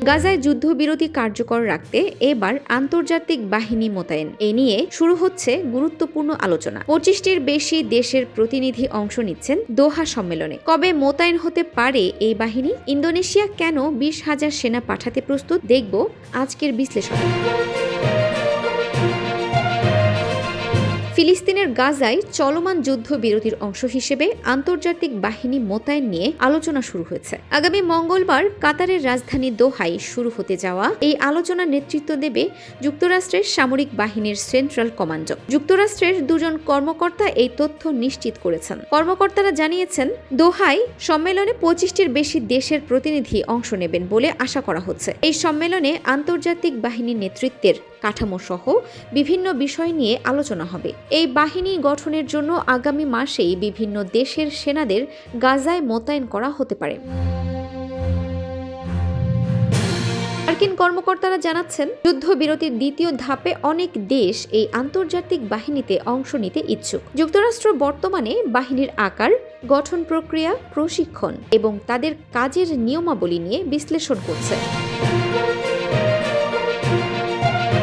গাজায় যুদ্ধবিরতি কার্যকর রাখতে এবার আন্তর্জাতিক বাহিনী মোতায়েন এ নিয়ে শুরু হচ্ছে গুরুত্বপূর্ণ আলোচনা। 25টির বেশি দেশের প্রতিনিধি অংশ নিচ্ছেন দোহা সম্মেলনে। কবে মোতায়েন হতে পারে এই বাহিনী? ইন্দোনেশিয়া কেন 20,000 সেনা পাঠাতে প্রস্তুত? দেখব আজকের বিশ্লেষণ। ফিলিস্তিনের গাজায় চলমান যুদ্ধবিরতির অংশ হিসেবে আন্তর্জাতিক বাহিনী মোতায়েন নিয়ে আলোচনা শুরু হয়েছে। আগামী মঙ্গলবার কাতারের রাজধানী দোহায় শুরু হতে যাওয়া এই আলোচনার নেতৃত্ব দেবে যুক্তরাষ্ট্রের সামরিক বাহিনীর সেন্ট্রাল কমান্ড। যুক্তরাষ্ট্রের দুজন কর্মকর্তা এই তথ্য নিশ্চিত করেছেন। কর্মকর্তারা জানিয়েছেন, দোহায় সম্মেলনে 25টির বেশি দেশের প্রতিনিধি অংশ নেবেন বলে আশা করা হচ্ছে। এই সম্মেলনে আন্তর্জাতিক বাহিনীর নেতৃত্বের কাঠামো সহ বিভিন্ন বিষয় নিয়ে আলোচনা হবে। এই বাহিনী গঠনের জন্য আগামী মাসেই বিভিন্ন দেশের সেনাদের গাজায় মোতায়েন করা হতে পারে। মার্কিন কর্মকর্তারা জানাচ্ছেন, যুদ্ধবিরতির দ্বিতীয় ধাপে অনেক দেশ এই আন্তর্জাতিক বাহিনীতে অংশ নিতে ইচ্ছুক। যুক্তরাষ্ট্র বর্তমানে বাহিনীর আকার, গঠন প্রক্রিয়া, প্রশিক্ষণ এবং তাদের কাজের নিয়মাবলী নিয়ে বিশ্লেষণ করছে।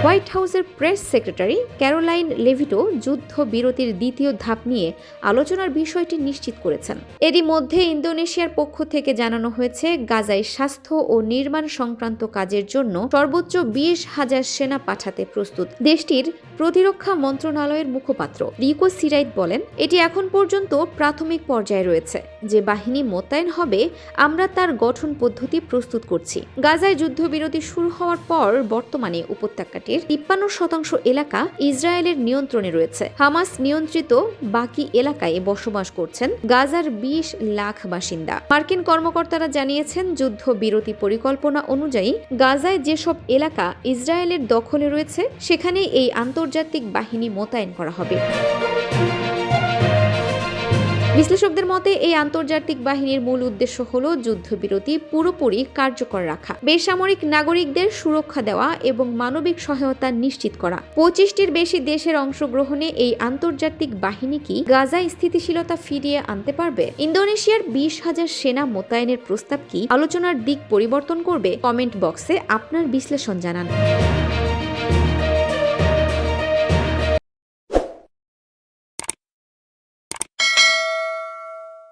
হোয়াইট হাউসের প্রেস সেক্রেটারি ক্যারোলাইন লেভিটো যুদ্ধবিরতির দ্বিতীয় ধাপ নিয়ে আলোচনার বিষয়টি নিশ্চিত করেছেন। এরই মধ্যে ইন্দোনেশিয়ার পক্ষ থেকে জানানো হয়েছে, গাজায় স্বাস্থ্য ও নির্মাণ সংক্রান্ত কাজের জন্য সর্বোচ্চ 20,000 সেনা পাঠাতে প্রস্তুত। দেশটির প্রতিরক্ষা মন্ত্রণালয়ের মুখপাত্র রিকো সিরাইট বলেন, এটি এখন পর্যন্ত প্রাথমিক পর্যায়ে রয়েছে। যে বাহিনী মোতায়েন হবে, আমরা তার গঠন পদ্ধতি প্রস্তুত করছি। গাজায় যুদ্ধবিরতি শুরু হওয়ার পর বর্তমানে উপত্যকাটির 53% এলাকা ইসরায়েলের নিয়ন্ত্রণে রয়েছে। হামাস নিয়ন্ত্রিত বাকি এলাকায় বসবাস করছেন গাজার 20 লাখ বাসিন্দা। মার্কিন কর্মকর্তারা জানিয়েছেন, যুদ্ধবিরতি পরিকল্পনা অনুযায়ী গাজায় যেসব এলাকা ইসরায়েলের দখলে রয়েছে সেখানে এই আন্তর্জাতিক বাহিনী মোতায়েন করা হবে। বিশ্লেষকদের মতে এই আন্তর্জাতিক বাহিনীর মূল উদ্দেশ্য হল যুদ্ধবিরতি পুরোপুরি কার্যকর রাখা, বেসামরিক নাগরিকদের সুরক্ষা দেওয়া এবং মানবিক সহায়তা নিশ্চিত করা। 25টির বেশি দেশের অংশগ্রহণে এই আন্তর্জাতিক বাহিনী কি গাজায় স্থিতিশীলতা ফিরিয়ে আনতে পারবে? ইন্দোনেশিয়ার 20,000 সেনা মোতায়েনের প্রস্তাব কি আলোচনার দিক পরিবর্তন করবে? কমেন্ট বক্সে আপনার বিশ্লেষণ জানান।